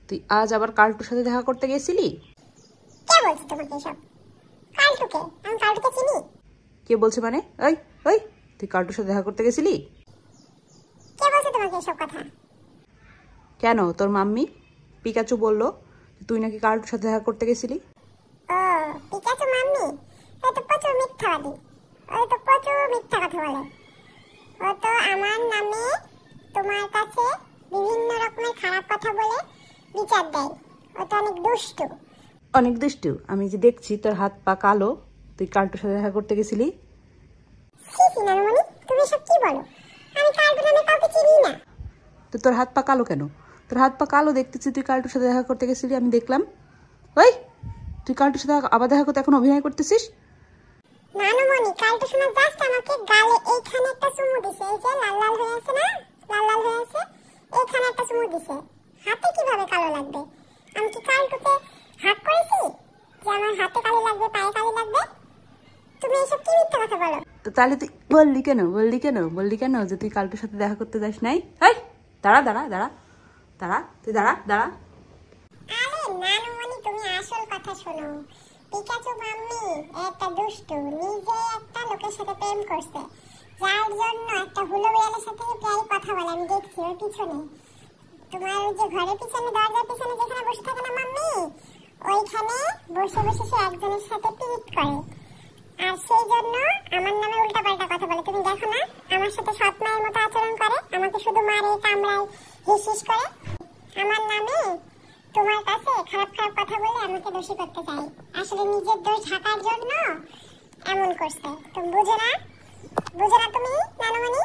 তুই আজ আবার কালটুর সাথে দেখা করতে গেছিলি? কে বলছে তোমাকে এসব? কালটুকে? আমি কালটুকে চিনি? কে বলছে মানে? ওই ওই তুই কালটুর সাথে দেখা করতে গেছিলি? কে বলছে তোমাকে এসব কথা? কেন, তোর মাম্মি পিকাচু বললো তুই নাকি কালটুর সাথে দেখা করতে গেছিলি। ও পিকাচু মাম্মি? ও তো প্রচুর মিথ্যাবাদী, ও তো প্রচুর মিথ্যা কথা বলে। ও তো আমার নামে তোমার কাছে বিভিন্ন রকমের খারাপ কথা বলে বিচার দেয়। ও তো অনেক দুষ্টু। অনেক দুষ্টু? আমি যে দেখছি তোর হাত পা কালো, তুই কালটুর সাথে দেখা করতে গেছিলি। নানুমণি, তুমি সব কি বলো? আমি কালটু নামে কাউকে চিনি না। তো তোর হাত পা কালো কেন? তোর হাত পা কালো দেখতেছি, তুই কালটুর সাথে দেখা করতে গেছিলি, আমি দেখলাম। ওই তুই কালটুর সাথে আবার দেখা করতে এখন অভিনয় করতেছিস? নানুমণি, কালটু শোনা জাস্ট আমাকে গালে এইখানে একটা চুমু দিছে। এই যে লাল লাল হয়ে আছে না, লাল লাল হয়ে আছে, এইখানে একটা চুমু দিছে। হাতে কিভাবে কালো লাগবে? আমি কি কালটুকে হাত করেছি যে আমার হাতে কালো লাগবে, পায়ে কালো লাগবে? তুমি এসব কি মিথ্যা কথা বলো? তো তাহলে তুই বললি কেন যে তুই কালটুর সাথে দেখা করতে যাস নাই? এই দাঁড়া দাঁড়া দাঁড়া দাঁড়া, তুই দাঁড়া দাঁড়া। আরে নানুমণি, তুমি আসল কথা শোনো। পিকাচু মাম্মি একটা দুষ্টু, নিজে একটা লোকের সাথে প্রেম করছে, যার জন্য একটা হুলো বিড়ালের সাথে প্রায় কথা বলে। আমি দেখছি ওর পিছনে, তোমার ওই যে ঘরের পিছনে, দরজার পিছনে যেখানে বসে থাকে না মাম্মি, ওইখানে বসে বসে সে একজনের সাথে পিট করে। আর সেই জন্য আমার নামে উল্টাপাল্টা কথা বলে। তুমি দেখো না, আমার সাথে সৎ মায়ের মতো আচরণ করে, আমাকে শুধু মারে, কামড়ায়, হিস করে। আমার নামে তোমার কাছে খারাপ খারাপ কথা বলে আমাকে দোষী করতে চাই। আসলে নিজের দোষ ঢাকার জন্য এমন করছে। তুমি বুঝো না তুমি নানুমণি?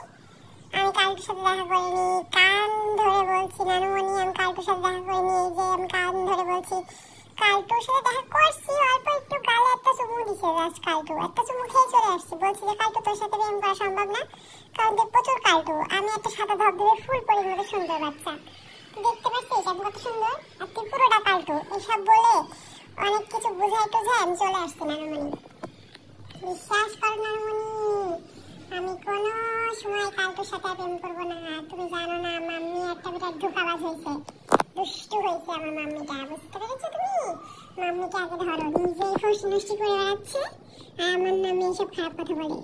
আমি কালটুর সাথে দেখা করিনি, কান ধরে বলছি নানুমণি, আমি কালটুর সাথে দেখা করিনি। এই যে আমি কান ধরে বলছি কালটুর সাথে দেখা করছি, অল্প একটু গালে একটা চুমু দিছে। জাস্ট কালটু একটা চুমু খেয়ে চলে আসছে, বলছি যে কালটু তোর সাথে প্রেম করা সম্ভব না, কারণ তুই প্রচুর কালটু। আমি একটা সাদা ধবধবে ফুল পরির মতো সুন্দর বাচ্চা, তুই দেখতে পাচ্ছিস আমি কত সুন্দর, আর তুই পুরোটা কালটু। এসব বলে অনেক কিছু বুঝাই টুঝাই আমি চলে আসছি নানুমণি। বিশ্বাস করো নানুমণি, আমি কোনো সময় কালটুর সাথে প্রেম করবো না। তুমি জানো না, মাম্মি একটা বিরাট ধোঁকাবাজ হয়েছে, দুষ্টু হয়েছে আমার মাম্মিটা। বুঝতে পেরেছো তুমি? মাম্মিকে আগে ধরো, নিজেই ফষ্টি নষ্টি করে বেড়াচ্ছে আর আমার নামে এসব খারাপ কথা বলে।